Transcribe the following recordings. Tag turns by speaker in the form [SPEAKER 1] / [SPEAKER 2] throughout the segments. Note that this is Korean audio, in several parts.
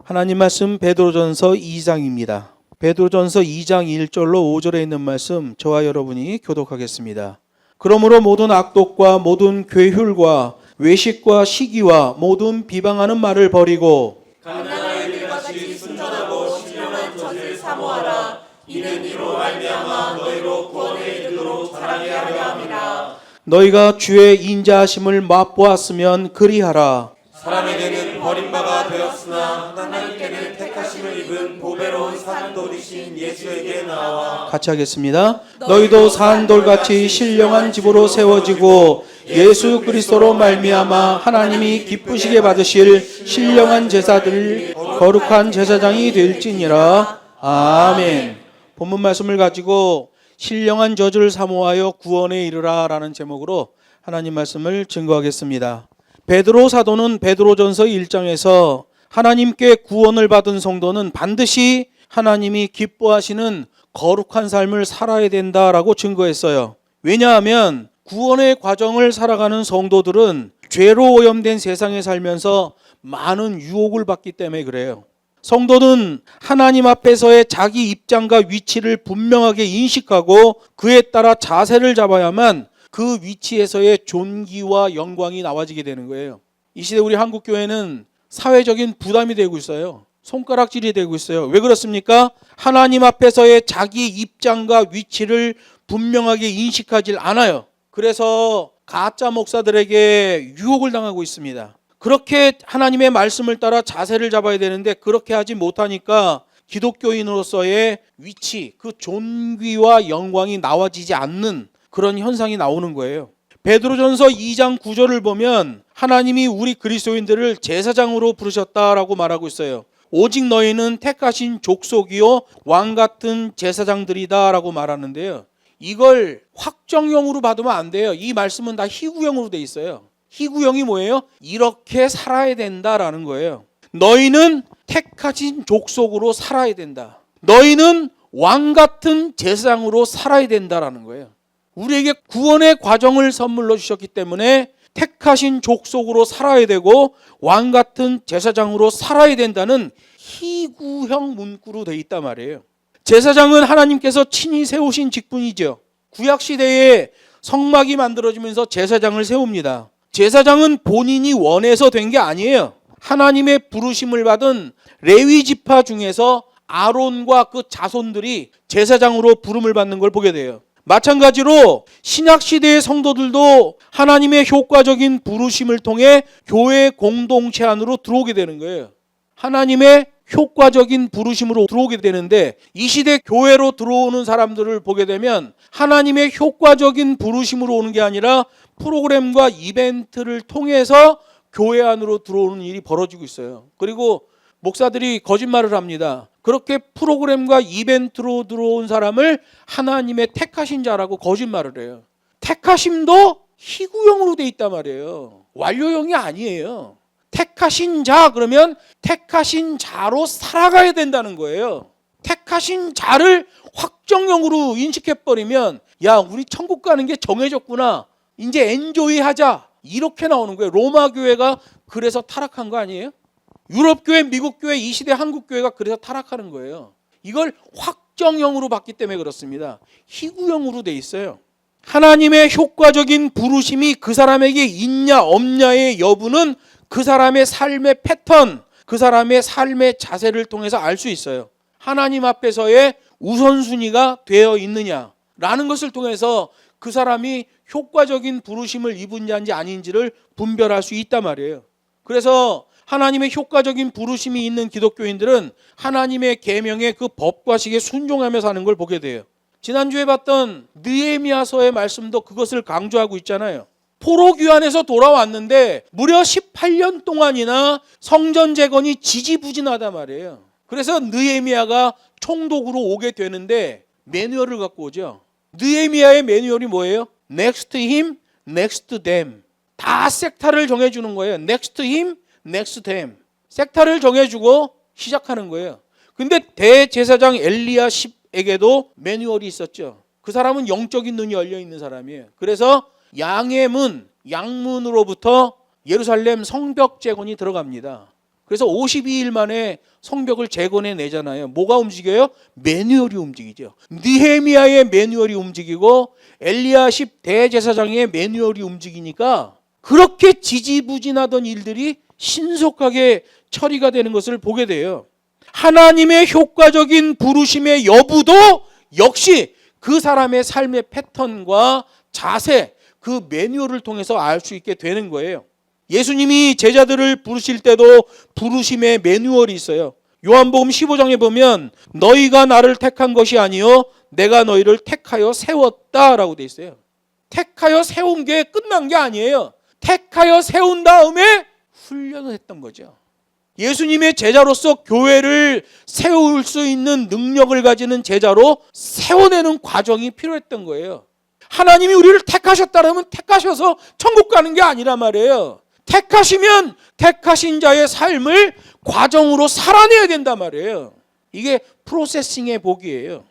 [SPEAKER 1] 하나님 말씀 베드로전서 2장입니다. 베드로전서 2장 1절로 5절에 있는 말씀 저와 여러분이 교독하겠습니다. 그러므로 모든 악독과 모든 괴휼과 외식과 시기와 모든 비방하는 말을 버리고
[SPEAKER 2] 가난한 아이들과 같이 순전하고 신령한 젖을 사모하라. 이는 이로 말미암아 너희로 구원에 이르도록 자라게 하려 함이라.
[SPEAKER 1] 너희가 주의 인자하심을 맛보았으면 그리하라.
[SPEAKER 2] 사람에게는 버림바가 되었으나 하나님께는 택하심을 입은 보배로운 산돌이신 예수에게 나와.
[SPEAKER 1] 같이 하겠습니다. 너희도 산돌같이 신령한 집으로 세워지고 예수 그리스도로 말미암아 하나님이 기쁘시게 받으실 신령한 제사들 거룩한 제사장이 될지니라. 아멘. 본문 말씀을 가지고 신령한 젖을 사모하여 구원에 이르라 라는 제목으로 하나님 말씀을 증거하겠습니다. 베드로 사도는 베드로전서 1장에서 하나님께 구원을 받은 성도는 반드시 하나님이 기뻐하시는 거룩한 삶을 살아야 된다라고 증거했어요. 왜냐하면 구원의 과정을 살아가는 성도들은 죄로 오염된 세상에 살면서 많은 유혹을 받기 때문에 그래요. 성도는 하나님 앞에서의 자기 입장과 위치를 분명하게 인식하고 그에 따라 자세를 잡아야만 그 위치에서의 존귀와 영광이 나와지게 되는 거예요. 이 시대 우리 한국교회는 사회적인 부담이 되고 있어요. 손가락질이 되고 있어요. 왜 그렇습니까? 하나님 앞에서의 자기 입장과 위치를 분명하게 인식하지 않아요. 그래서 가짜 목사들에게 유혹을 당하고 있습니다. 그렇게 하나님의 말씀을 따라 자세를 잡아야 되는데 그렇게 하지 못하니까 기독교인으로서의 위치, 그 존귀와 영광이 나와지지 않는 그런 현상이 나오는 거예요. 베드로전서 2장 9절을 보면 하나님이 우리 그리스도인들을 제사장으로 부르셨다라고 말하고 있어요. 오직 너희는 택하신 족속이요 왕 같은 제사장들이다 라고 말하는데요. 이걸 확정형으로 받으면 안 돼요. 이 말씀은 다 희구형으로 돼 있어요. 희구형이 뭐예요? 이렇게 살아야 된다라는 거예요. 너희는 택하신 족속으로 살아야 된다. 너희는 왕 같은 제사장으로 살아야 된다라는 거예요. 우리에게 구원의 과정을 선물로 주셨기 때문에 택하신 족속으로 살아야 되고 왕 같은 제사장으로 살아야 된다는 희구형 문구로 되어 있단 말이에요. 제사장은 하나님께서 친히 세우신 직분이죠. 구약시대에 성막이 만들어지면서 제사장을 세웁니다. 제사장은 본인이 원해서 된 게 아니에요. 하나님의 부르심을 받은 레위 지파 중에서 아론과 그 자손들이 제사장으로 부름을 받는 걸 보게 돼요. 마찬가지로 신약시대의 성도들도 하나님의 효과적인 부르심을 통해 교회 공동체 안으로 들어오게 되는 거예요. 하나님의 효과적인 부르심으로 들어오게 되는데 이 시대 교회로 들어오는 사람들을 보게 되면 하나님의 효과적인 부르심으로 오는 게 아니라 프로그램과 이벤트를 통해서 교회 안으로 들어오는 일이 벌어지고 있어요. 그리고 목사들이 거짓말을 합니다. 그렇게 프로그램과 이벤트로 들어온 사람을 하나님의 택하신 자라고 거짓말을 해요. 택하심도 희구형으로 돼 있단 말이에요. 완료형이 아니에요. 택하신 자 그러면 택하신 자로 살아가야 된다는 거예요. 택하신 자를 확정형으로 인식해버리면 야 우리 천국 가는 게 정해졌구나. 이제 엔조이 하자. 이렇게 나오는 거예요. 로마 교회가 그래서 타락한 거 아니에요? 유럽 교회, 미국 교회, 이 시대 한국 교회가 그래서 타락하는 거예요. 이걸 확정형으로 봤기 때문에 그렇습니다. 희구형으로 돼 있어요. 하나님의 효과적인 부르심이 그 사람에게 있냐 없냐의 여부는 그 사람의 삶의 패턴, 그 사람의 삶의 자세를 통해서 알 수 있어요. 하나님 앞에서의 우선순위가 되어 있느냐라는 것을 통해서 그 사람이 효과적인 부르심을 입은 자인지 아닌지를 분별할 수 있단 말이에요. 그래서 하나님의 효과적인 부르심이 있는 기독교인들은 하나님의 계명의 그 법과식에 순종하며 사는 걸 보게 돼요. 지난주에 봤던 느헤미야서의 말씀도 그것을 강조하고 있잖아요. 포로 귀환에서 돌아왔는데 무려 18년 동안이나 성전 재건이 지지부진하단 말이에요. 그래서 느헤미야가 총독으로 오게 되는데 매뉴얼을 갖고 오죠. 느헤미야의 매뉴얼이 뭐예요? Next him, next them. 다 섹타를 정해주는 거예요. Next him, next them. 섹타를 정해주고 시작하는 거예요. 근데 대제사장 엘리야십에게도 매뉴얼이 있었죠. 그 사람은 영적인 눈이 열려있는 사람이에요. 그래서 양의 문, 양문으로부터 예루살렘 성벽 재건이 들어갑니다. 그래서 52일 만에 성벽을 재건해내잖아요. 뭐가 움직여요? 매뉴얼이 움직이죠. 느헤미야의 매뉴얼이 움직이고 엘리야십 대제사장의 매뉴얼이 움직이니까 그렇게 지지부진하던 일들이 신속하게 처리가 되는 것을 보게 돼요. 하나님의 효과적인 부르심의 여부도 역시 그 사람의 삶의 패턴과 자세, 그 매뉴얼을 통해서 알 수 있게 되는 거예요. 예수님이 제자들을 부르실 때도 부르심의 매뉴얼이 있어요. 요한복음 15장에 보면 너희가 나를 택한 것이 아니요 내가 너희를 택하여 세웠다라고 돼 있어요. 택하여 세운 게 끝난 게 아니에요. 택하여 세운 다음에 훈련을 했던 거죠. 예수님의 제자로서 교회를 세울 수 있는 능력을 가지는 제자로 세워내는 과정이 필요했던 거예요. 하나님이 우리를 택하셨다면 택하셔서 천국 가는 게 아니란 말이에요. 택하시면 택하신 자의 삶을 과정으로 살아내야 된단 말이에요. 이게 프로세싱의 복이에요.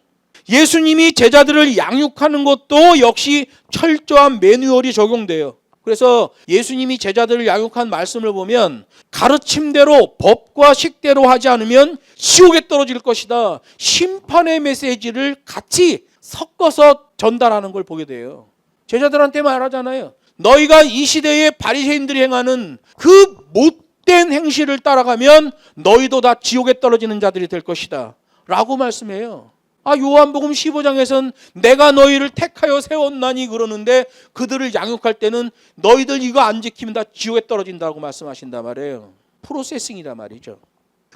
[SPEAKER 1] 예수님이 제자들을 양육하는 것도 역시 철저한 매뉴얼이 적용돼요. 그래서 예수님이 제자들을 양육한 말씀을 보면 가르침대로 법과 식대로 하지 않으면 지옥에 떨어질 것이다. 심판의 메시지를 같이 섞어서 전달하는 걸 보게 돼요. 제자들한테 말하잖아요. 너희가 이 시대의 바리새인들이 행하는 그 못된 행실을 따라가면 너희도 다 지옥에 떨어지는 자들이 될 것이다 라고 말씀해요. 요한복음 15장에서는 내가 너희를 택하여 세웠나니 그러는데 그들을 양육할 때는 너희들 이거 안 지키면 다 지옥에 떨어진다고 말씀하신단 말이에요. 프로세싱이란 말이죠.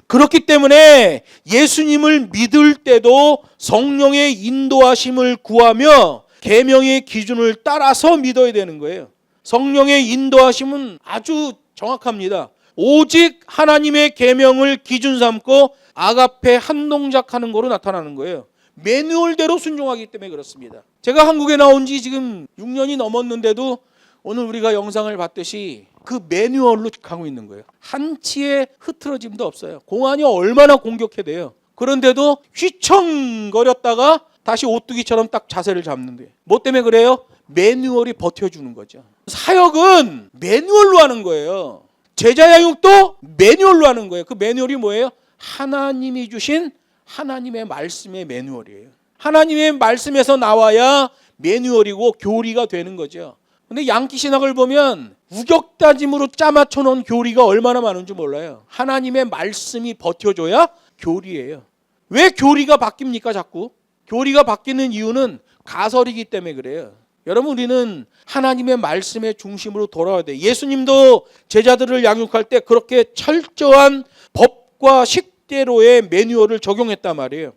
[SPEAKER 1] 그렇기 때문에 예수님을 믿을 때도 성령의 인도하심을 구하며 계명의 기준을 따라서 믿어야 되는 거예요. 성령의 인도하심은 아주 정확합니다. 오직 하나님의 계명을 기준 삼고 아가페 한 동작하는 거로 나타나는 거예요. 매뉴얼대로 순종하기 때문에 그렇습니다. 제가 한국에 나온 지 지금 6년이 넘었는데도 오늘 우리가 영상을 봤듯이 그 매뉴얼로 가고 있는 거예요. 한치의 흐트러짐도 없어요. 공안이 얼마나 공격해대요. 그런데도 휘청거렸다가 다시 오뚜기처럼 딱 자세를 잡는데 뭐 때문에 그래요? 매뉴얼이 버텨주는 거죠. 사역은 매뉴얼로 하는 거예요. 제자 양육도 매뉴얼로 하는 거예요. 그 매뉴얼이 뭐예요? 하나님이 주신 하나님의 말씀의 매뉴얼이에요. 하나님의 말씀에서 나와야 매뉴얼이고 교리가 되는 거죠. 근데 양키 신학을 보면 우격다짐으로 짜맞춰 놓은 교리가 얼마나 많은지 몰라요. 하나님의 말씀이 버텨줘야 교리예요. 왜 교리가 바뀝니까 자꾸? 교리가 바뀌는 이유는 가설이기 때문에 그래요. 여러분 우리는 하나님의 말씀의 중심으로 돌아와야 돼요. 예수님도 제자들을 양육할 때 그렇게 철저한 법과 식대로의 매뉴얼을 적용했단 말이에요.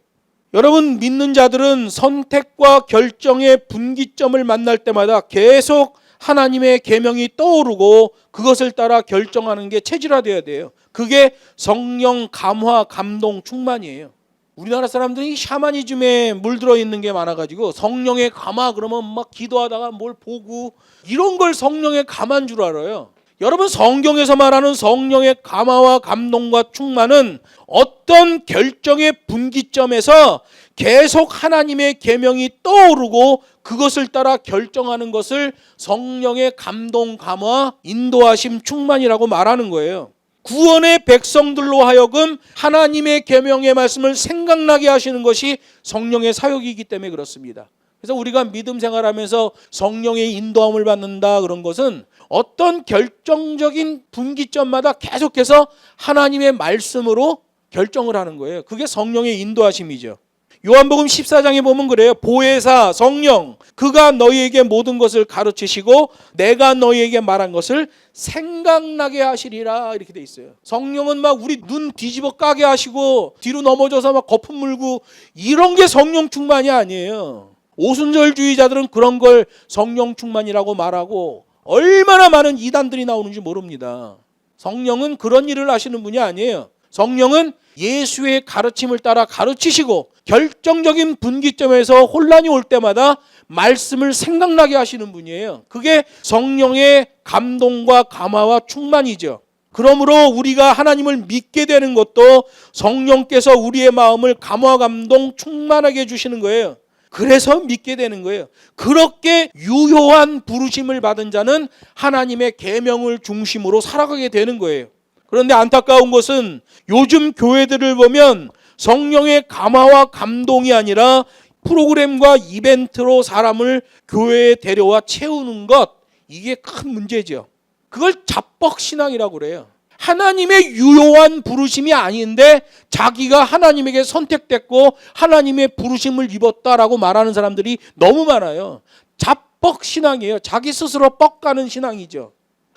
[SPEAKER 1] 여러분 믿는 자들은 선택과 결정의 분기점을 만날 때마다 계속 하나님의 계명이 떠오르고 그것을 따라 결정하는 게 체질화되어야 돼요. 그게 성령 감화 감동 충만이에요. 우리나라 사람들이 샤머니즘에 물들어 있는 게 많아가지고 성령의 감화 그러면 막 기도하다가 뭘 보고 이런 걸 성령의 감화인 줄 알아요. 여러분 성경에서 말하는 성령의 감화와 감동과 충만은 어떤 결정의 분기점에서 계속 하나님의 계명이 떠오르고 그것을 따라 결정하는 것을 성령의 감동, 감화, 인도하심, 충만이라고 말하는 거예요. 구원의 백성들로 하여금 하나님의 계명의 말씀을 생각나게 하시는 것이 성령의 사역이기 때문에 그렇습니다. 그래서 우리가 믿음 생활하면서 성령의 인도함을 받는다 그런 것은 어떤 결정적인 분기점마다 계속해서 하나님의 말씀으로 결정을 하는 거예요. 그게 성령의 인도하심이죠. 요한복음 14장에 보면 그래요. 보혜사 성령 그가 너희에게 모든 것을 가르치시고 내가 너희에게 말한 것을 생각나게 하시리라 이렇게 돼 있어요. 성령은 막 우리 눈 뒤집어 까게 하시고 뒤로 넘어져서 막 거품 물고 이런 게 성령 충만이 아니에요. 오순절주의자들은 그런 걸 성령 충만이라고 말하고 얼마나 많은 이단들이 나오는지 모릅니다. 성령은 그런 일을 하시는 분이 아니에요. 성령은 예수의 가르침을 따라 가르치시고 결정적인 분기점에서 혼란이 올 때마다 말씀을 생각나게 하시는 분이에요. 그게 성령의 감동과 감화와 충만이죠. 그러므로 우리가 하나님을 믿게 되는 것도 성령께서 우리의 마음을 감화, 감동, 충만하게 해주시는 거예요. 그래서 믿게 되는 거예요. 그렇게 유효한 부르심을 받은 자는 하나님의 계명을 중심으로 살아가게 되는 거예요. 그런데 안타까운 것은 요즘 교회들을 보면 성령의 감화와 감동이 아니라 프로그램과 이벤트로 사람을 교회에 데려와 채우는 것, 이게 큰 문제죠. 그걸 잡벅신앙이라고 그래요. 하나님의 유효한 부르심이 아닌데 자기가 하나님에게 선택됐고 하나님의 부르심을 입었다라고 말하는 사람들이 너무 많아요. 잡벅신앙이에요. 자기 스스로 뻑가는 신앙이죠.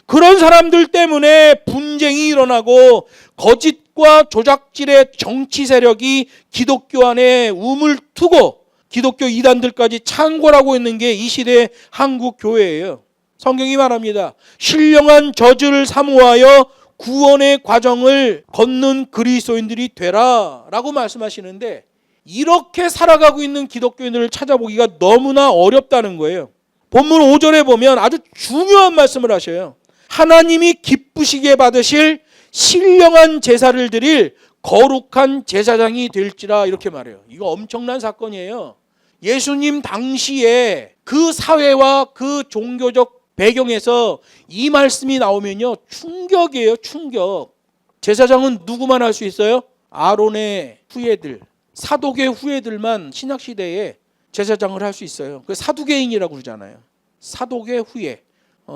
[SPEAKER 1] 그런 사람들 때문에 분쟁이 일어나고 거짓과 조작질의 정치 세력이 기독교 안에 우물 트고 기독교 이단들까지 창궐하고 있는 게 이 시대의 한국 교회예요. 성경이 말합니다. 신령한 저주를 사모하여 구원의 과정을 걷는 그리스도인들이 되라 라고 말씀하시는데, 이렇게 살아가고 있는 기독교인들을 찾아보기가 너무나 어렵다는 거예요. 본문 5절에 보면 아주 중요한 말씀을 하셔요. 하나님이 기쁘시게 받으실 신령한 제사를 드릴 거룩한 제사장이 될지라, 이렇게 말해요. 이거 엄청난 사건이에요. 예수님 당시에 그 사회와 그 종교적 배경에서 이 말씀이 나오면요, 충격이에요. 충격. 제사장은 누구만 할 수 있어요? 아론의 후예들, 사독의 후예들만 신약시대에 제사장을 할 수 있어요. 그 사두개인이라고 그러잖아요. 사독의 후예.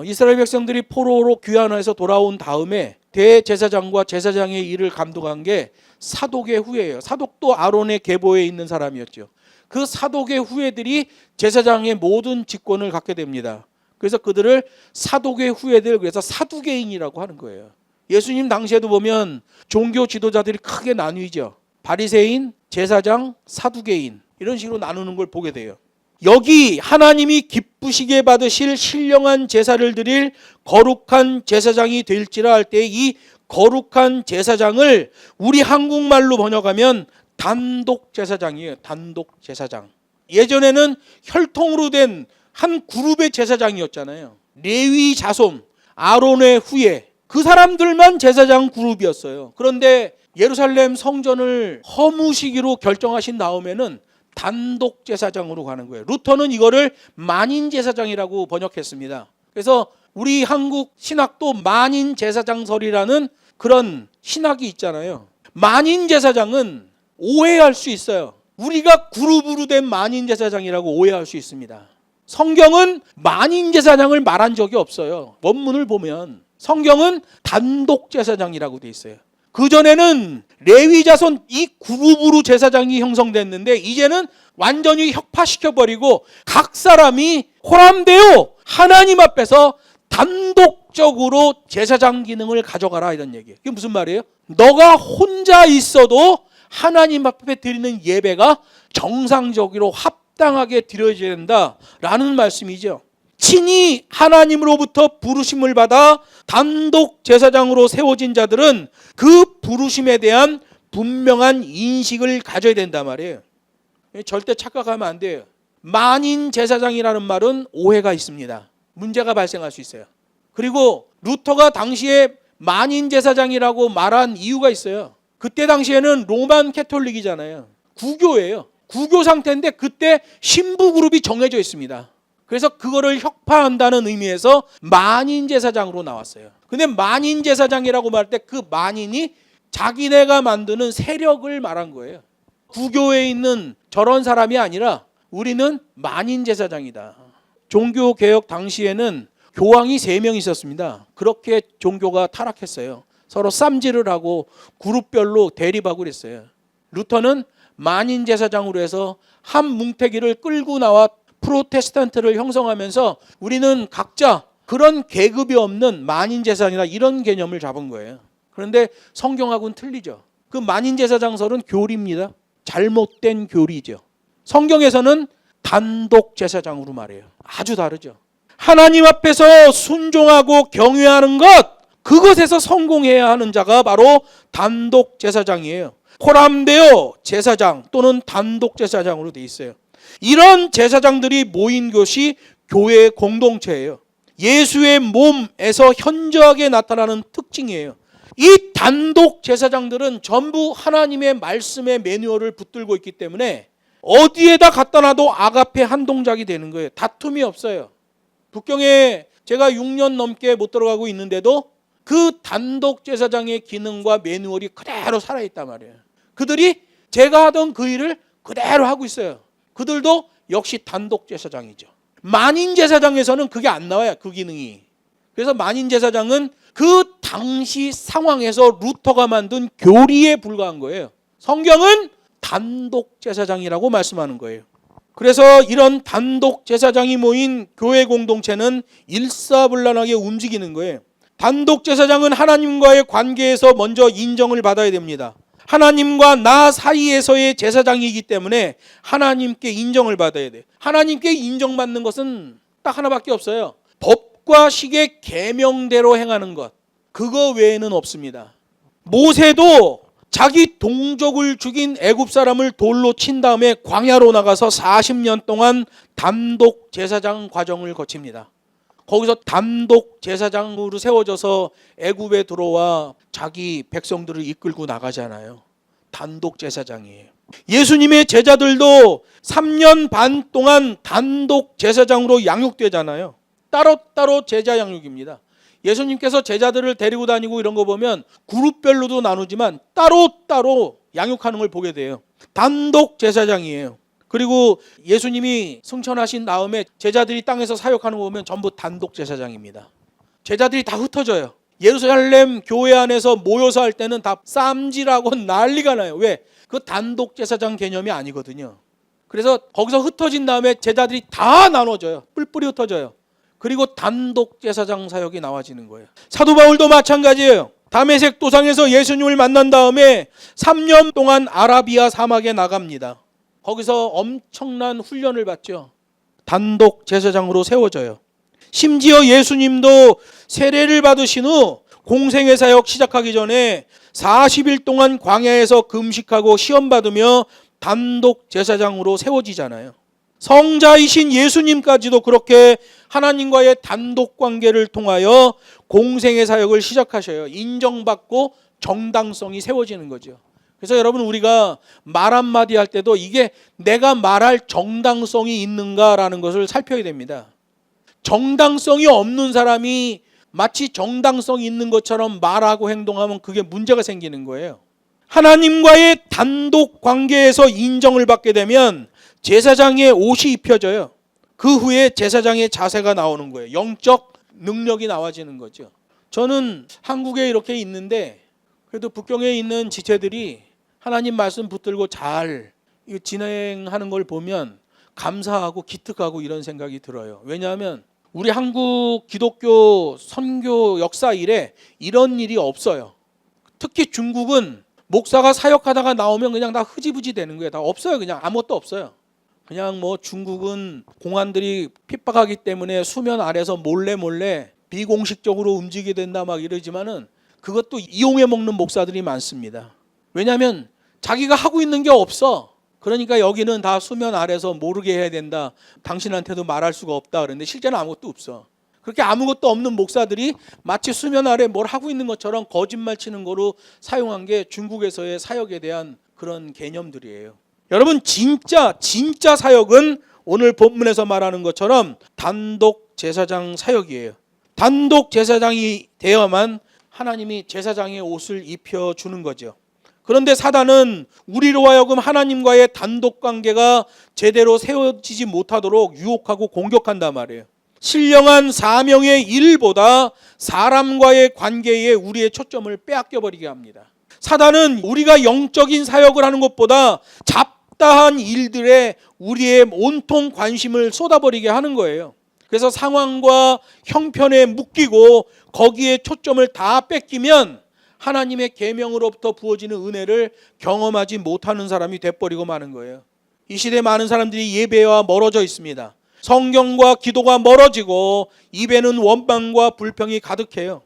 [SPEAKER 1] 이스라엘 백성들이 포로로 귀환해서 돌아온 다음에 대제사장과 제사장의 일을 감독한 게 사독의 후예예요. 사독도 아론의 계보에 있는 사람이었죠. 그 사독의 후예들이 제사장의 모든 직권을 갖게 됩니다. 그래서 그들을 사독의 후예들, 그래서 사두개인이라고 하는 거예요. 예수님 당시에도 보면 종교 지도자들이 크게 나뉘죠. 바리새인, 제사장, 사두개인, 이런 식으로 나누는 걸 보게 돼요. 여기 하나님이 기쁘시게 받으실 신령한 제사를 드릴 거룩한 제사장이 될지라 할 때 이 거룩한 제사장을 우리 한국말로 번역하면 단독 제사장이에요. 단독 제사장. 예전에는 혈통으로 된 한 그룹의 제사장이었잖아요. 레위 자손, 아론의 후예, 그 사람들만 제사장 그룹이었어요. 그런데 예루살렘 성전을 허무시기로 결정하신 다음에는 단독 제사장으로 가는 거예요. 루터는 이거를 만인 제사장이라고 번역했습니다. 그래서 우리 한국 신학도 만인 제사장설이라는 그런 신학이 있잖아요. 만인 제사장은 오해할 수 있어요. 우리가 그룹으로 된 만인 제사장이라고 오해할 수 있습니다. 성경은 만인 제사장을 말한 적이 없어요. 원문을 보면 성경은 단독 제사장이라고 돼 있어요. 그전에는 레위 자손 이 그룹으로 제사장이 형성됐는데 이제는 완전히 혁파시켜버리고 각 사람이 호람되어 하나님 앞에서 단독적으로 제사장 기능을 가져가라, 이런 얘기예요. 그게 무슨 말이에요? 너가 혼자 있어도 하나님 앞에 드리는 예배가 정상적으로 합당하게 드려져야 된다라는 말씀이죠. 친히 하나님으로부터 부르심을 받아 단독 제사장으로 세워진 자들은 그 부르심에 대한 분명한 인식을 가져야 된단 말이에요. 절대 착각하면 안 돼요. 만인 제사장이라는 말은 오해가 있습니다. 문제가 발생할 수 있어요. 그리고 루터가 당시에 만인 제사장이라고 말한 이유가 있어요. 그때 당시에는 로만 캐톨릭이잖아요. 구교예요. 구교 상태인데 그때 신부 그룹이 정해져 있습니다. 그래서 그거를 혁파한다는 의미에서 만인 제사장으로 나왔어요. 근데 만인 제사장이라고 말할 때 그 만인이 자기네가 만드는 세력을 말한 거예요. 구교에 있는 저런 사람이 아니라 우리는 만인 제사장이다. 종교개혁 당시에는 교황이 3명 있었습니다. 그렇게 종교가 타락했어요. 서로 쌈질을 하고 그룹별로 대립하고 그랬어요. 루터는 만인 제사장으로 해서 한 뭉태기를 끌고 나와 프로테스탄트를 형성하면서 우리는 각자 그런 계급이 없는 만인 제사장이다, 이런 개념을 잡은 거예요. 그런데 성경하고는 틀리죠. 그 만인 제사장설은 교리입니다. 잘못된 교리죠. 성경에서는 단독 제사장으로 말해요. 아주 다르죠. 하나님 앞에서 순종하고 경외하는 것, 그것에서 성공해야 하는 자가 바로 단독 제사장이에요. 포함되어 제사장 또는 단독 제사장으로 돼 있어요. 이런 제사장들이 모인 것이 교회의 공동체예요. 예수의 몸에서 현저하게 나타나는 특징이에요. 이 단독 제사장들은 전부 하나님의 말씀의 매뉴얼을 붙들고 있기 때문에 어디에다 갖다 놔도 아가페 한 동작이 되는 거예요. 다툼이 없어요. 북경에 제가 6년 넘게 못 들어가고 있는데도 그 단독 제사장의 기능과 매뉴얼이 그대로 살아있단 말이에요. 그들이 제가 하던 그 일을 그대로 하고 있어요. 그들도 역시 단독 제사장이죠. 만인 제사장에서는 그게 안 나와요. 그 기능이. 그래서 만인 제사장은 그 당시 상황에서 루터가 만든 교리에 불과한 거예요. 성경은 단독 제사장이라고 말씀하는 거예요. 그래서 이런 단독 제사장이 모인 교회 공동체는 일사불란하게 움직이는 거예요. 단독 제사장은 하나님과의 관계에서 먼저 인정을 받아야 됩니다. 하나님과 나 사이에서의 제사장이기 때문에 하나님께 인정을 받아야 돼요. 하나님께 인정받는 것은 딱 하나밖에 없어요. 법과 식의 계명대로 행하는 것. 그거 외에는 없습니다. 모세도 자기 동족을 죽인 애굽 사람을 돌로 친 다음에 광야로 나가서 40년 동안 단독 제사장 과정을 거칩니다. 거기서 단독 제사장으로 세워져서 애굽에 들어와 자기 백성들을 이끌고 나가잖아요. 단독 제사장이에요. 예수님의 제자들도 3년 반 동안 단독 제사장으로 양육되잖아요. 따로따로 제자 양육입니다. 예수님께서 제자들을 데리고 다니고 이런 거 보면 그룹별로도 나누지만 따로따로 양육하는 걸 보게 돼요. 단독 제사장이에요. 그리고 예수님이 승천하신 다음에 제자들이 땅에서 사역하는 거 보면 전부 단독 제사장입니다. 제자들이 다 흩어져요. 예루살렘 교회 안에서 모여서 할 때는 다 쌈질하고 난리가 나요. 왜? 그 단독 제사장 개념이 아니거든요. 그래서 거기서 흩어진 다음에 제자들이 다 나눠져요. 뿔뿔이 흩어져요. 그리고 단독 제사장 사역이 나와지는 거예요. 사도 바울도 마찬가지예요. 다메섹 도상에서 예수님을 만난 다음에 3년 동안 아라비아 사막에 나갑니다. 거기서 엄청난 훈련을 받죠. 단독 제사장으로 세워져요. 심지어 예수님도 세례를 받으신 후 공생애 사역 시작하기 전에 40일 동안 광야에서 금식하고 시험 받으며 단독 제사장으로 세워지잖아요. 성자이신 예수님까지도 그렇게 하나님과의 단독 관계를 통하여 공생의 사역을 시작하셔요. 인정받고 정당성이 세워지는 거죠. 그래서 여러분, 우리가 말 한마디 할 때도 이게 내가 말할 정당성이 있는가라는 것을 살펴야 됩니다. 정당성이 없는 사람이 마치 정당성이 있는 것처럼 말하고 행동하면 그게 문제가 생기는 거예요. 하나님과의 단독 관계에서 인정을 받게 되면 제사장의 옷이 입혀져요. 그 후에 제사장의 자세가 나오는 거예요. 영적 능력이 나와지는 거죠. 저는 한국에 이렇게 있는데 그래도 북경에 있는 지체들이 하나님 말씀 붙들고 잘 진행하는 걸 보면 감사하고 기특하고 이런 생각이 들어요. 왜냐하면 우리 한국 기독교 선교 역사 이래 이런 일이 없어요. 특히 중국은 목사가 사역하다가 나오면 그냥 다 흐지부지 되는 거예요. 다 없어요. 그냥 아무것도 없어요. 그냥 뭐 중국은 공안들이 핍박하기 때문에 수면 아래서 몰래 비공식적으로 움직이게 된다 막 이러지만은 그것도 이용해 먹는 목사들이 많습니다. 왜냐하면 자기가 하고 있는 게 없어. 그러니까 여기는 다 수면 아래서 모르게 해야 된다. 당신한테도 말할 수가 없다. 그런데 실제는 아무것도 없어. 그렇게 아무것도 없는 목사들이 마치 수면 아래 뭘 하고 있는 것처럼 거짓말 치는 거로 사용한 게 중국에서의 사역에 대한 그런 개념들이에요. 여러분, 진짜 사역은 오늘 본문에서 말하는 것처럼 단독 제사장 사역이에요. 단독 제사장이 되어야만 하나님이 제사장의 옷을 입혀주는 거죠. 그런데 사단은 우리로 하여금 하나님과의 단독 관계가 제대로 세워지지 못하도록 유혹하고 공격한단 말이에요. 신령한 사명의 일보다 사람과의 관계에 우리의 초점을 빼앗겨버리게 합니다. 사단은 우리가 영적인 사역을 하는 것보다 잡다한 일들에 우리의 온통 관심을 쏟아버리게 하는 거예요. 그래서 상황과 형편에 묶이고 거기에 초점을 다 뺏기면 하나님의 계명으로부터 부어지는 은혜를 경험하지 못하는 사람이 돼버리고 마는 거예요. 이 시대 많은 사람들이 예배와 멀어져 있습니다. 성경과 기도가 멀어지고 입에는 원망과 불평이 가득해요.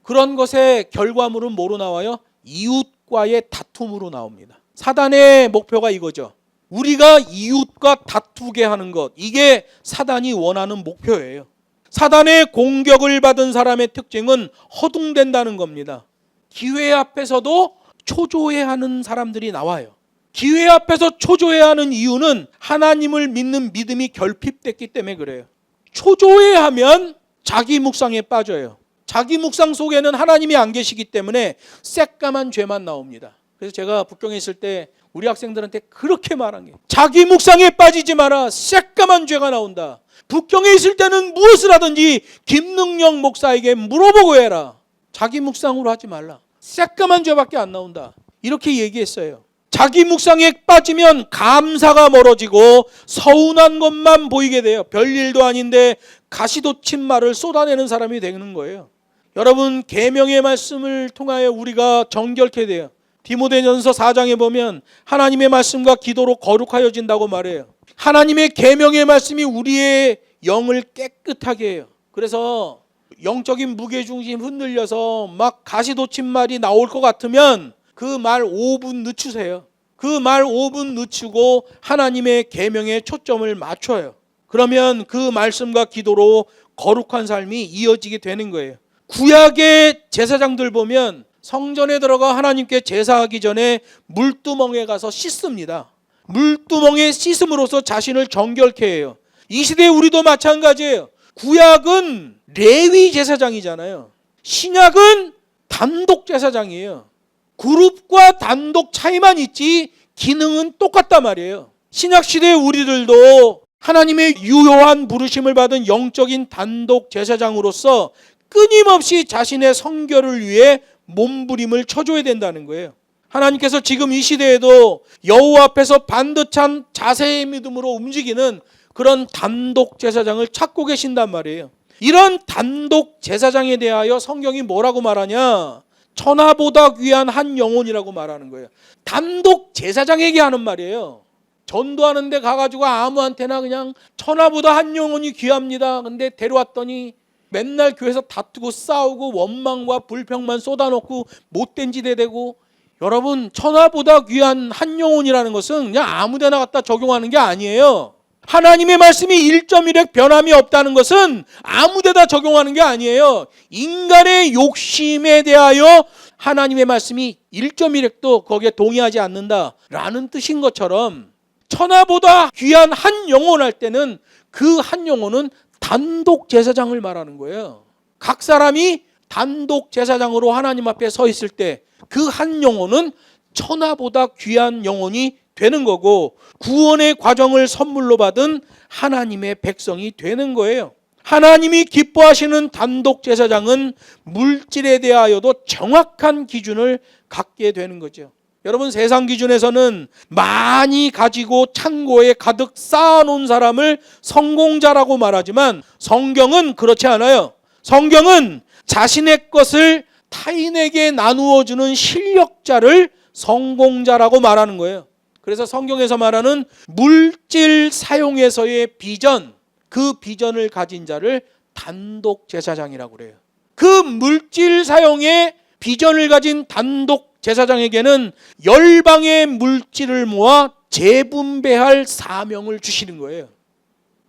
[SPEAKER 1] 그런 것의 결과물은 뭐로 나와요? 이웃과의 다툼으로 나옵니다. 사단의 목표가 이거죠. 우리가 이웃과 다투게 하는 것, 이게 사단이 원하는 목표예요. 사단의 공격을 받은 사람의 특징은 허둥댄다는 겁니다. 기회 앞에서도 초조해하는 사람들이 나와요. 기회 앞에서 초조해하는 이유는 하나님을 믿는 믿음이 결핍됐기 때문에 그래요. 초조해하면 자기 묵상에 빠져요. 자기 묵상 속에는 하나님이 안 계시기 때문에 새까만 죄만 나옵니다. 그래서 제가 북경에 있을 때 우리 학생들한테 그렇게 말한 게, 자기 묵상에 빠지지 마라. 새까만 죄가 나온다. 북경에 있을 때는 무엇을 하든지 김능영 목사에게 물어보고 해라. 자기 묵상으로 하지 말라. 새까만 죄밖에 안 나온다. 이렇게 얘기했어요. 자기 묵상에 빠지면 감사가 멀어지고 서운한 것만 보이게 돼요. 별일도 아닌데 가시돋친 말을 쏟아내는 사람이 되는 거예요. 여러분, 계명의 말씀을 통하여 우리가 정결케 돼요. 디모데전서 4장에 보면 하나님의 말씀과 기도로 거룩하여진다고 말해요. 하나님의 계명의 말씀이 우리의 영을 깨끗하게 해요. 그래서 영적인 무게중심 흔들려서 막 가시돋친 말이 나올 것 같으면 그 말 5분 늦추세요. 그 말 5분 늦추고 하나님의 계명에 초점을 맞춰요. 그러면 그 말씀과 기도로 거룩한 삶이 이어지게 되는 거예요. 구약의 제사장들 보면 성전에 들어가 하나님께 제사하기 전에 물두멍에 가서 씻습니다. 물두멍에 씻음으로써 자신을 정결케 해요. 이 시대에 우리도 마찬가지예요. 구약은 레위 제사장이잖아요. 신약은 단독 제사장이에요. 그룹과 단독 차이만 있지 기능은 똑같단 말이에요. 신약 시대의 우리들도 하나님의 유효한 부르심을 받은 영적인 단독 제사장으로서 끊임없이 자신의 성결을 위해 몸부림을 쳐줘야 된다는 거예요. 하나님께서 지금 이 시대에도 여호와 앞에서 반듯한 자세의 믿음으로 움직이는 그런 단독 제사장을 찾고 계신단 말이에요. 이런 단독 제사장에 대하여 성경이 뭐라고 말하냐? 천하보다 귀한 한 영혼이라고 말하는 거예요. 단독 제사장에게 하는 말이에요. 전도하는 데 가가지고 아무한테나 그냥 천하보다 한 영혼이 귀합니다. 근데 데려왔더니 맨날 교회에서 다투고 싸우고 원망과 불평만 쏟아놓고 못된 지대 되고, 여러분, 천하보다 귀한 한 영혼이라는 것은 그냥 아무데나 갖다 적용하는 게 아니에요. 하나님의 말씀이 1.1획 변함이 없다는 것은 아무데다 적용하는 게 아니에요. 인간의 욕심에 대하여 하나님의 말씀이 1.1획도 거기에 동의하지 않는다라는 뜻인 것처럼, 천하보다 귀한 한 영혼 할 때는 그 한 영혼은 단독 제사장을 말하는 거예요. 각 사람이 단독 제사장으로 하나님 앞에 서 있을 때 그 한 영혼은 천하보다 귀한 영혼이 되는 거고, 구원의 과정을 선물로 받은 하나님의 백성이 되는 거예요. 하나님이 기뻐하시는 단독 제사장은 물질에 대하여도 정확한 기준을 갖게 되는 거죠. 여러분, 세상 기준에서는 많이 가지고 창고에 가득 쌓아놓은 사람을 성공자라고 말하지만 성경은 그렇지 않아요. 성경은 자신의 것을 타인에게 나누어 주는 실력자를 성공자라고 말하는 거예요. 그래서 성경에서 말하는 물질 사용에서의 비전, 그 비전을 가진 자를 단독 제사장이라고 그래요. 그 물질 사용의 비전을 가진 단독 제사장에게는 열방의 물질을 모아 재분배할 사명을 주시는 거예요.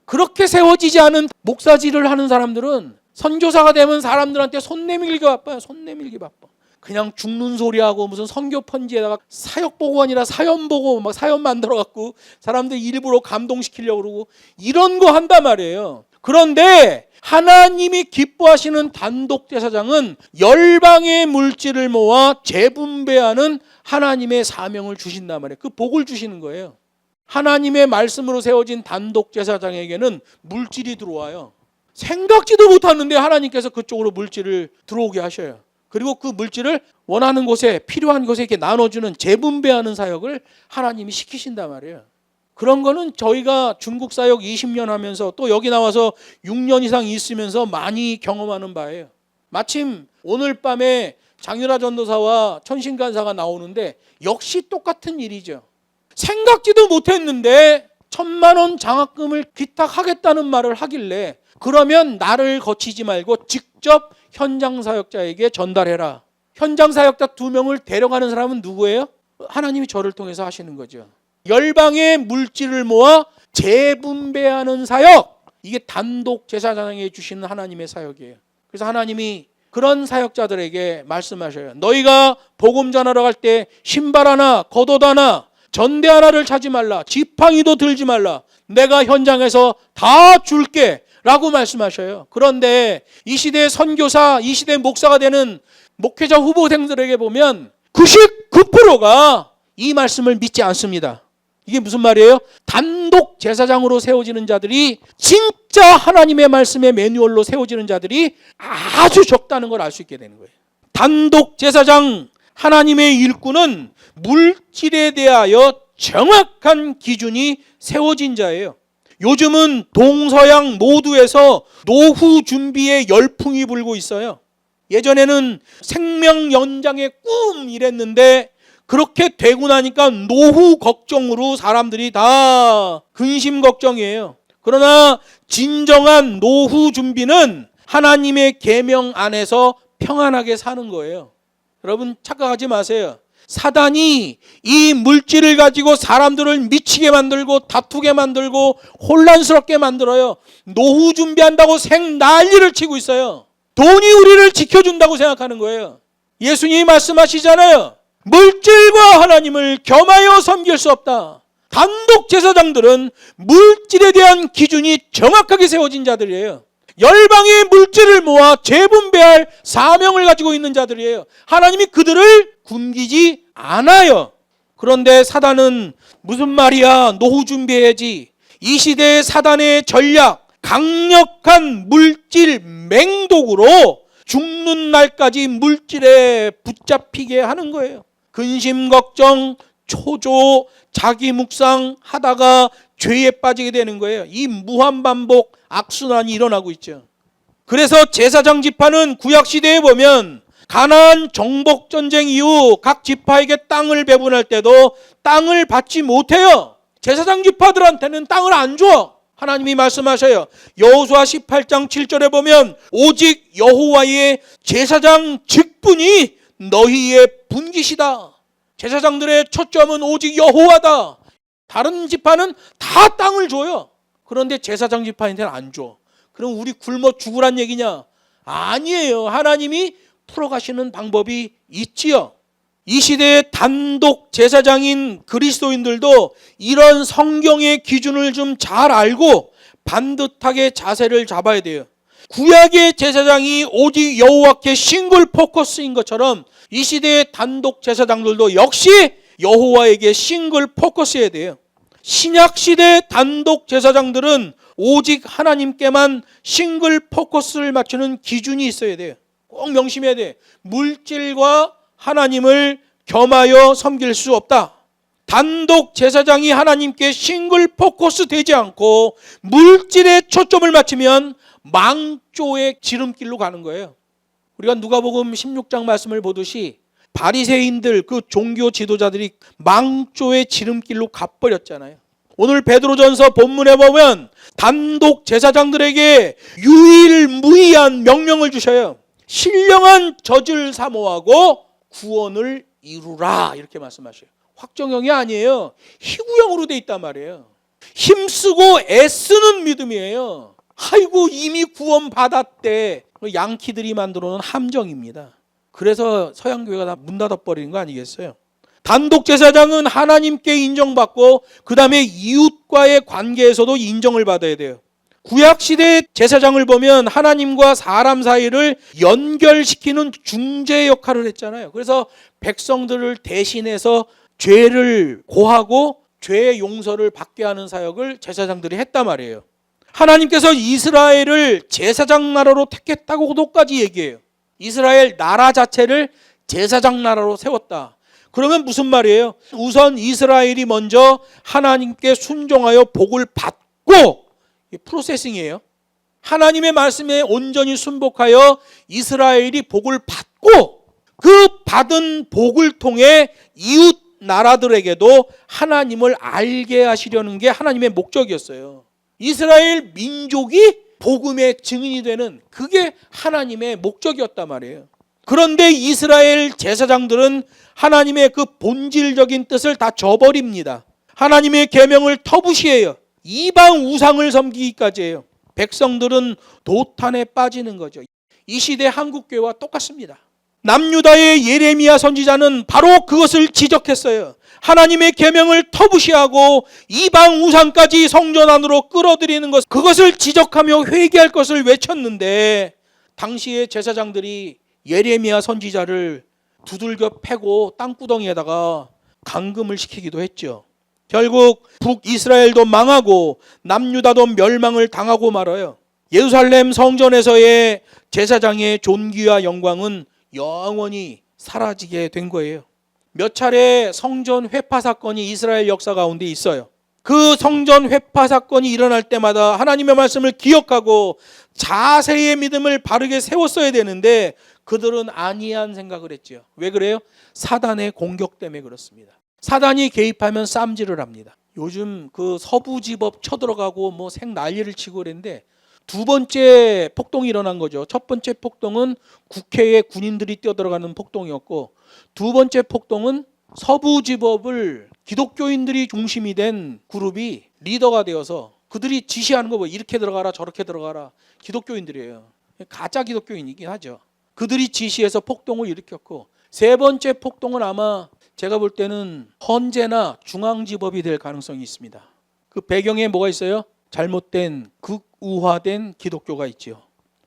[SPEAKER 1] 그렇게 세워지지 않은 목사질을 하는 사람들은 선교사가 되면 사람들한테 손 내밀기 바빠요. 손 내밀기 바빠. 그냥 죽는 소리하고 무슨 선교 편지에다가 사역 보고 아니라 사연 보고 막 사연 만들어 갖고 사람들 일부러 감동시키려고 그러고 이런 거 한단 말이에요. 그런데 하나님이 기뻐하시는 단독 제사장은 열방의 물질을 모아 재분배하는 하나님의 사명을 주신단 말이에요. 그 복을 주시는 거예요. 하나님의 말씀으로 세워진 단독 제사장에게는 물질이 들어와요. 생각지도 못하는데 하나님께서 그쪽으로 물질을 들어오게 하셔요. 그리고 그 물질을 원하는 곳에, 필요한 곳에 이렇게 나눠주는 재분배하는 사역을 하나님이 시키신단 말이에요. 그런 거는 저희가 중국 사역 20년 하면서 또 여기 나와서 6년 이상 있으면서 많이 경험하는 바예요. 마침 오늘 밤에 장유라 전도사와 천신간사가 나오는데 역시 똑같은 일이죠. 생각지도 못했는데 1,000만 원 장학금을 기탁하겠다는 말을 하길래, 그러면 나를 거치지 말고 직접 현장 사역자에게 전달해라. 현장 사역자 2명을 데려가는 사람은 누구예요? 하나님이 저를 통해서 하시는 거죠. 열방의 물질을 모아 재분배하는 사역, 이게 단독 제사장에게 주시는 하나님의 사역이에요. 그래서 하나님이 그런 사역자들에게 말씀하셔요. 너희가 복음 전하러 갈 때 신발 하나, 겉옷 하나, 전대 하나를 차지 말라. 지팡이도 들지 말라. 내가 현장에서 다 줄게 라고 말씀하셔요. 그런데 이 시대의 선교사, 이 시대의 목사가 되는 목회자 후보생들에게 보면 99%가 이 말씀을 믿지 않습니다. 이게 무슨 말이에요? 단독 제사장으로 세워지는 자들이, 진짜 하나님의 말씀의 매뉴얼로 세워지는 자들이 아주 적다는 걸 알 수 있게 되는 거예요. 단독 제사장, 하나님의 일꾼은 물질에 대하여 정확한 기준이 세워진 자예요. 요즘은 동서양 모두에서 노후 준비에 열풍이 불고 있어요. 예전에는 생명 연장의 꿈 이랬는데 그렇게 되고 나니까 노후 걱정으로 사람들이 다 근심 걱정이에요. 그러나 진정한 노후 준비는 하나님의 계명 안에서 평안하게 사는 거예요. 여러분 착각하지 마세요. 사단이 이 물질을 가지고 사람들을 미치게 만들고 다투게 만들고 혼란스럽게 만들어요. 노후 준비한다고 생난리를 치고 있어요. 돈이 우리를 지켜준다고 생각하는 거예요. 예수님이 말씀하시잖아요. 물질과 하나님을 겸하여 섬길 수 없다. 단독 제사장들은 물질에 대한 기준이 정확하게 세워진 자들이에요. 열방의 물질을 모아 재분배할 사명을 가지고 있는 자들이에요. 하나님이 그들을 굶기지 않아요. 그런데 사단은 무슨 말이야, 노후 준비해야지. 이 시대의 사단의 전략, 강력한 물질 맹독으로 죽는 날까지 물질에 붙잡히게 하는 거예요. 근심 걱정, 초조, 자기 묵상 하다가 죄에 빠지게 되는 거예요. 이 무한반복 악순환이 일어나고 있죠. 그래서 제사장 지파는 구약시대에 보면 가나안 정복전쟁 이후 각 지파에게 땅을 배분할 때도 땅을 받지 못해요. 제사장 지파들한테는 땅을 안 줘. 하나님이 말씀하셔요. 여호수아 18장 7절에 보면 오직 여호와의 제사장 직분이 너희의 분깃이다. 제사장들의 초점은 오직 여호와다. 다른 지파는 다 땅을 줘요. 그런데 제사장 지파한테는 안 줘. 그럼 우리 굶어 죽으란 얘기냐? 아니에요. 하나님이 풀어가시는 방법이 있지요. 이 시대의 단독 제사장인 그리스도인들도 이런 성경의 기준을 좀 잘 알고 반듯하게 자세를 잡아야 돼요. 구약의 제사장이 오직 여호와께 싱글 포커스인 것처럼 이 시대의 단독 제사장들도 역시 여호와에게 싱글 포커스해야 돼요. 신약 시대 단독 제사장들은 오직 하나님께만 싱글 포커스를 맞추는 기준이 있어야 돼요. 꼭 명심해야 돼. 물질과 하나님을 겸하여 섬길 수 없다. 단독 제사장이 하나님께 싱글 포커스 되지 않고 물질에 초점을 맞추면 망조의 지름길로 가는 거예요. 우리가 누가복음 16장 말씀을 보듯이 바리새인들, 그 종교 지도자들이 망조의 지름길로 가버렸잖아요. 오늘 베드로전서 본문에 보면 단독 제사장들에게 유일무이한 명령을 주셔요. 신령한 젖을 사모하고 구원을 이루라, 이렇게 말씀하셔요. 확정형이 아니에요. 희구형으로 돼 있단 말이에요. 힘쓰고 애쓰는 믿음이에요. 아이고 이미 구원 받았대. 양키들이 만들어 놓은 함정입니다. 그래서 서양교회가 다 문 닫아버리는 거 아니겠어요? 단독 제사장은 하나님께 인정받고 그 다음에 이웃과의 관계에서도 인정을 받아야 돼요. 구약시대의 제사장을 보면 하나님과 사람 사이를 연결시키는 중재 역할을 했잖아요. 그래서 백성들을 대신해서 죄를 고하고 죄의 용서를 받게 하는 사역을 제사장들이 했단 말이에요. 하나님께서 이스라엘을 제사장 나라로 택했다고도까지 얘기해요. 이스라엘 나라 자체를 제사장 나라로 세웠다. 그러면 무슨 말이에요? 우선 이스라엘이 먼저 하나님께 순종하여 복을 받고, 프로세싱이에요. 하나님의 말씀에 온전히 순복하여 이스라엘이 복을 받고 그 받은 복을 통해 이웃 나라들에게도 하나님을 알게 하시려는 게 하나님의 목적이었어요. 이스라엘 민족이 복음의 증인이 되는, 그게 하나님의 목적이었단 말이에요. 그런데 이스라엘 제사장들은 하나님의 그 본질적인 뜻을 다 저버립니다. 하나님의 계명을 터부시해요. 이방 우상을 섬기기까지 해요. 백성들은 도탄에 빠지는 거죠. 이 시대 한국교회와 똑같습니다. 남유다의 예레미야 선지자는 바로 그것을 지적했어요. 하나님의 계명을 터부시하고 이방 우상까지 성전 안으로 끌어들이는 것, 그것을 지적하며 회개할 것을 외쳤는데 당시의 제사장들이 예레미야 선지자를 두들겨 패고 땅구덩이에다가 감금을 시키기도 했죠. 결국 북이스라엘도 망하고 남유다도 멸망을 당하고 말아요. 예루살렘 성전에서의 제사장의 존귀와 영광은 영원히 사라지게 된 거예요. 몇 차례 성전 회파 사건이 이스라엘 역사 가운데 있어요. 그 성전 회파 사건이 일어날 때마다 하나님의 말씀을 기억하고 자세의 믿음을 바르게 세웠어야 되는데 그들은 아니한 생각을 했죠. 왜 그래요? 사단의 공격 때문에 그렇습니다. 사단이 개입하면 쌈질을 합니다. 요즘 그 서부지법 쳐들어가고 뭐 생 난리를 치고 그랬는데 두 번째 폭동이 일어난 거죠. 첫 번째 폭동은 국회에 군인들이 뛰어들어가는 폭동이었고, 두 번째 폭동은 서부지법을 기독교인들이 중심이 된 그룹이 리더가 되어서 그들이 지시하는 거 뭐 이렇게 들어가라 저렇게 들어가라. 기독교인들이에요. 가짜 기독교인이긴 하죠. 그들이 지시해서 폭동을 일으켰고, 세 번째 폭동은 아마 제가 볼 때는 헌재나 중앙지법이 될 가능성이 있습니다. 그 배경에 뭐가 있어요? 잘못된 극우화된 기독교가 있지요.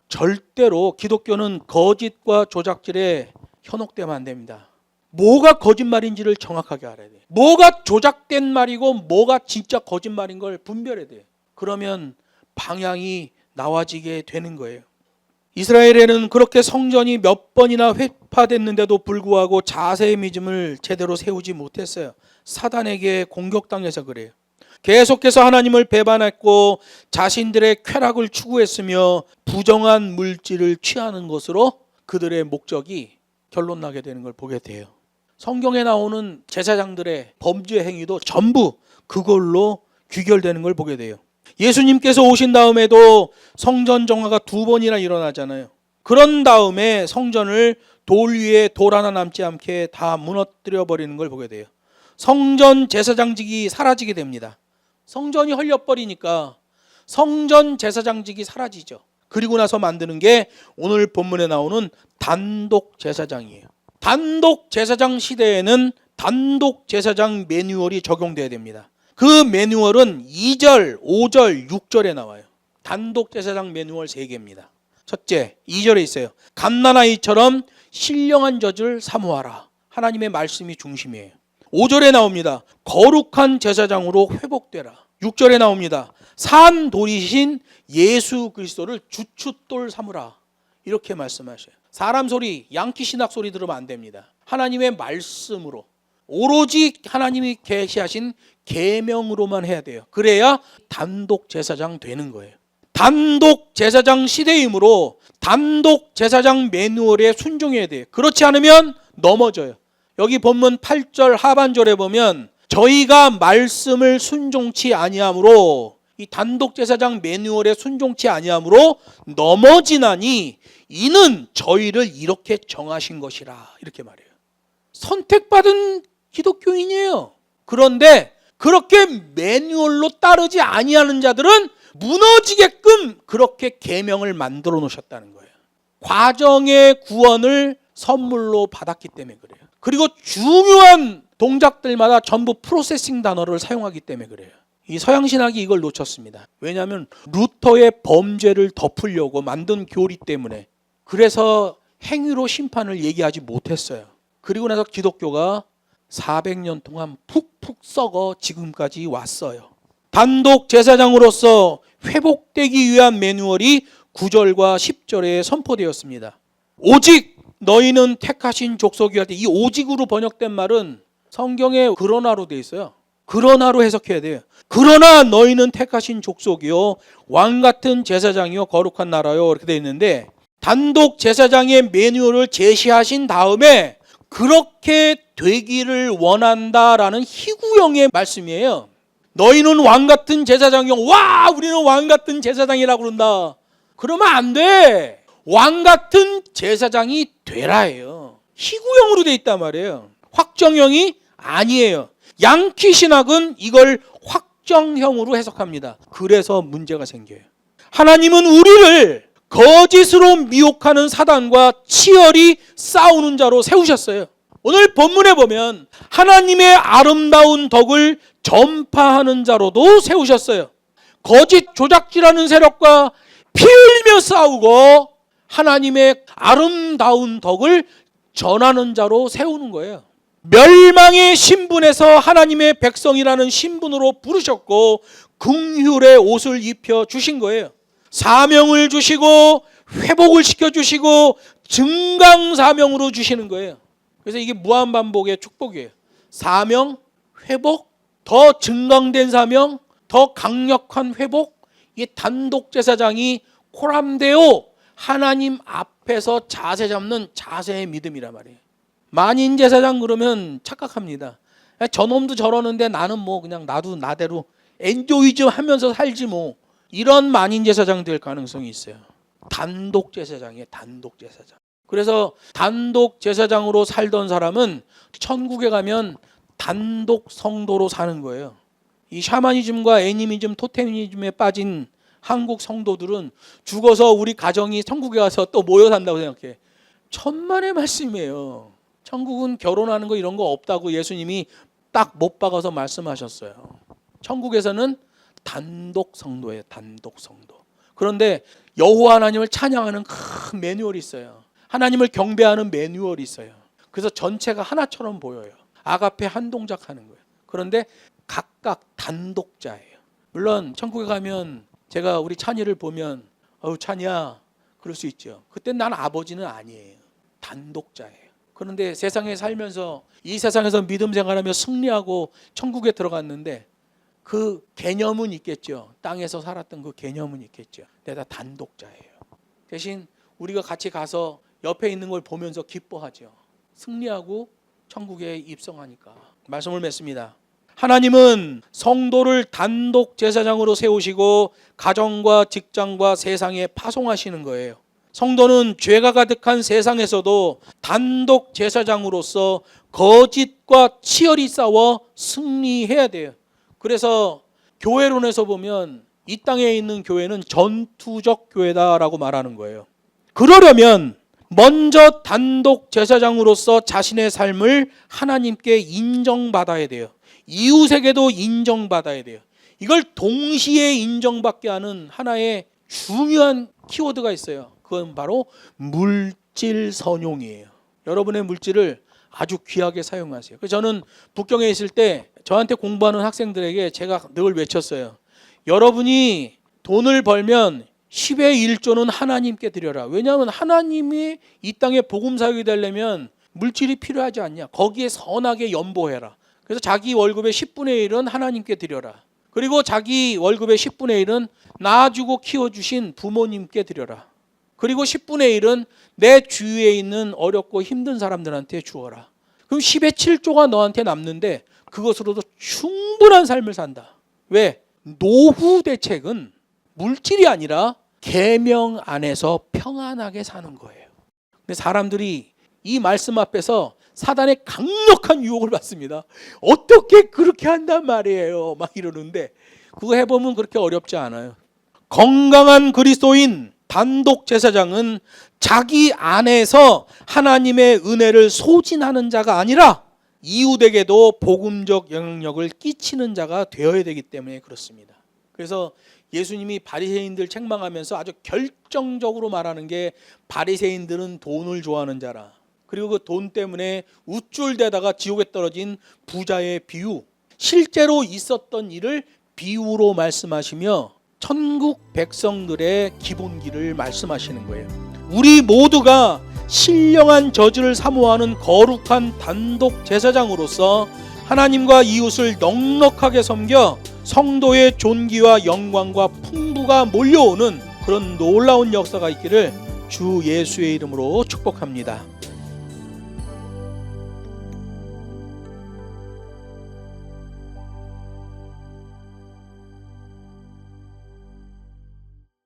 [SPEAKER 1] 절대로 기독교는 거짓과 조작질에 현혹되면 안 됩니다. 뭐가 거짓말인지를 정확하게 알아야 돼요. 뭐가 조작된 말이고 뭐가 진짜 거짓말인 걸 분별해야 돼요. 그러면 방향이 나와지게 되는 거예요. 이스라엘에는 그렇게 성전이 몇 번이나 회파됐는데도 불구하고 자세의 믿음을 제대로 세우지 못했어요. 사단에게 공격당해서 그래요. 계속해서 하나님을 배반했고 자신들의 쾌락을 추구했으며 부정한 물질을 취하는 것으로 그들의 목적이 결론나게 되는 걸 보게 돼요. 성경에 나오는 제사장들의 범죄 행위도 전부 그걸로 귀결되는 걸 보게 돼요. 예수님께서 오신 다음에도 성전 정화가 2번이나 일어나잖아요. 그런 다음에 성전을 돌 위에 돌 하나 남지 않게 다 무너뜨려 버리는 걸 보게 돼요. 성전 제사장직이 사라지게 됩니다. 성전이 헐려버리니까 성전 제사장직이 사라지죠. 그리고 나서 만드는 게 오늘 본문에 나오는 단독 제사장이에요. 단독 제사장 시대에는 단독 제사장 매뉴얼이 적용돼야 됩니다. 그 매뉴얼은 2절, 5절, 6절에 나와요. 단독 제사장 매뉴얼 3개입니다. 첫째, 2절에 있어요. 갓난아이처럼 신령한 젖을 사모하라. 하나님의 말씀이 중심이에요. 5절에 나옵니다. 거룩한 제사장으로 회복되라. 6절에 나옵니다. 산 돌이신 예수 그리스도를 주춧돌 삼으라. 이렇게 말씀하셔요. 사람 소리, 양키 신학 소리 들으면 안 됩니다. 하나님의 말씀으로, 오로지 하나님이 계시하신 계명으로만 해야 돼요. 그래야 단독 제사장 되는 거예요. 단독 제사장 시대이므로 단독 제사장 매뉴얼에 순종해야 돼요. 그렇지 않으면 넘어져요. 여기 본문 8절 하반절에 보면 저희가 말씀을 순종치 아니함으로, 이 단독 제사장 매뉴얼에 순종치 아니함으로 넘어지나니 이는 저희를 이렇게 정하신 것이라. 이렇게 말해요. 선택받은 기독교인이에요. 그런데 그렇게 매뉴얼로 따르지 아니하는 자들은 무너지게끔 그렇게 계명을 만들어 놓으셨다는 거예요. 과정의 구원을 선물로 받았기 때문에 그래요. 그리고 중요한 동작들마다 전부 프로세싱 단어를 사용하기 때문에 그래요. 이 서양신학이 이걸 놓쳤습니다. 왜냐하면 루터의 범죄를 덮으려고 만든 교리 때문에. 그래서 행위로 심판을 얘기하지 못했어요. 그리고 나서 기독교가 400년 동안 푹푹 썩어 지금까지 왔어요. 단독 제사장으로서 회복되기 위한 매뉴얼이 9절과 10절에 선포되었습니다. 오직 너희는 택하신 족속이라 할 때 이 오직으로 번역된 말은 성경에 그러나로 돼 있어요. 그러나로 해석해야 돼요. 그러나 너희는 택하신 족속이요 왕같은 제사장이요 거룩한 나라요 이렇게 돼 있는데, 단독 제사장의 매뉴얼을 제시하신 다음에 그렇게 되기를 원한다라는 희구형의 말씀이에요. 너희는 왕같은 제사장이요. 와, 우리는 왕같은 제사장이라고 그런다. 그러면 안 돼. 왕같은 제사장이 되라예요. 희구형으로 돼 있단 말이에요. 확정형이 아니에요. 양키 신학은 이걸 확정형으로 해석합니다. 그래서 문제가 생겨요. 하나님은 우리를 거짓으로 미혹하는 사단과 치열히 싸우는 자로 세우셨어요. 오늘 본문에 보면 하나님의 아름다운 덕을 전파하는 자로도 세우셨어요. 거짓 조작질하는 세력과 피 흘리며 싸우고 하나님의 아름다운 덕을 전하는 자로 세우는 거예요. 멸망의 신분에서 하나님의 백성이라는 신분으로 부르셨고 긍휼의 옷을 입혀 주신 거예요. 사명을 주시고 회복을 시켜주시고 증강사명으로 주시는 거예요. 그래서 이게 무한반복의 축복이에요. 사명, 회복, 더 증강된 사명, 더 강력한 회복. 이 단독제사장이 코람데오 하나님 앞에서 자세 잡는 자세의 믿음이란 말이에요. 만인제사장 그러면 착각합니다. 저놈도 저러는데 나는 뭐 그냥 나도 나대로 엔조이 좀 하면서 살지 뭐. 이런 만인제사장 될 가능성이 있어요. 단독제사장이에요. 단독제사장. 그래서 단독제사장으로 살던 사람은 천국에 가면 단독 성도로 사는 거예요. 이 샤머니즘과 애니미즘, 토테미즘에 빠진 한국 성도들은 죽어서 우리 가정이 천국에 가서 또 모여 산다고 생각해. 천만의 말씀이에요. 천국은 결혼하는 거 이런 거 없다고 예수님이 딱 못 박아서 말씀하셨어요. 천국에서는 단독 성도예요. 단독 성도. 그런데 여호와 하나님을 찬양하는 큰 매뉴얼이 있어요. 하나님을 경배하는 매뉴얼이 있어요. 그래서 전체가 하나처럼 보여요. 아가페 한 동작 하는 거예요. 그런데 각각 단독자예요. 물론 천국에 가면 제가 우리 찬이를 보면 찬이야 그럴 수 있죠. 그때 난 아버지는 아니에요. 단독자예요. 그런데 세상에 살면서 이 세상에서 믿음 생활하며 승리하고 천국에 들어갔는데 그 개념은 있겠죠. 땅에서 살았던 그 개념은 있겠죠. 내가 단독자예요. 대신 우리가 같이 가서 옆에 있는 걸 보면서 기뻐하죠. 승리하고 천국에 입성하니까. 말씀을 맺습니다. 하나님은 성도를 단독 제사장으로 세우시고 가정과 직장과 세상에 파송하시는 거예요. 성도는 죄가 가득한 세상에서도 단독 제사장으로서 거짓과 치열히 싸워 승리해야 돼요. 그래서 교회론에서 보면 이 땅에 있는 교회는 전투적 교회다라고 말하는 거예요. 그러려면 먼저 단독 제사장으로서 자신의 삶을 하나님께 인정받아야 돼요. 이웃에게도 인정받아야 돼요. 이걸 동시에 인정받게 하는 하나의 중요한 키워드가 있어요. 그건 바로 물질 선용이에요. 여러분의 물질을 아주 귀하게 사용하세요. 그래서 저는 북경에 있을 때 저한테 공부하는 학생들에게 제가 늘 외쳤어요. 여러분이 돈을 벌면 10의 1조는 하나님께 드려라. 왜냐하면 하나님이 이 땅에 복음 사역이 되려면 물질이 필요하지 않냐. 거기에 선하게 연보해라. 그래서 자기 월급의 10분의 1은 하나님께 드려라. 그리고 자기 월급의 10분의 1은 낳아주고 키워주신 부모님께 드려라. 그리고 10분의 1은 내 주위에 있는 어렵고 힘든 사람들한테 주어라. 그럼 10의 7조가 너한테 남는데 그것으로도 충분한 삶을 산다. 왜? 노후 대책은 물질이 아니라 계명 안에서 평안하게 사는 거예요. 근데 사람들이 이 말씀 앞에서 사단의 강력한 유혹을 받습니다. 어떻게 그렇게 한단 말이에요. 막 이러는데 그거 해보면 그렇게 어렵지 않아요. 건강한 그리스도인 단독 제사장은 자기 안에서 하나님의 은혜를 소진하는 자가 아니라 이웃에게도 복음적 영향력을 끼치는 자가 되어야 되기 때문에 그렇습니다. 그래서 예수님이 바리새인들 책망하면서 아주 결정적으로 말하는 게 바리새인들은 돈을 좋아하는 자라. 그리고 그 돈 때문에 우쭐대다가 지옥에 떨어진 부자의 비유, 실제로 있었던 일을 비유로 말씀하시며 천국 백성들의 기본기를 말씀하시는 거예요. 우리 모두가 신령한 저주를 사모하는 거룩한 단독 제사장으로서 하나님과 이웃을 넉넉하게 섬겨 성도의 존귀와 영광과 풍부가 몰려오는 그런 놀라운 역사가 있기를 주 예수의 이름으로 축복합니다.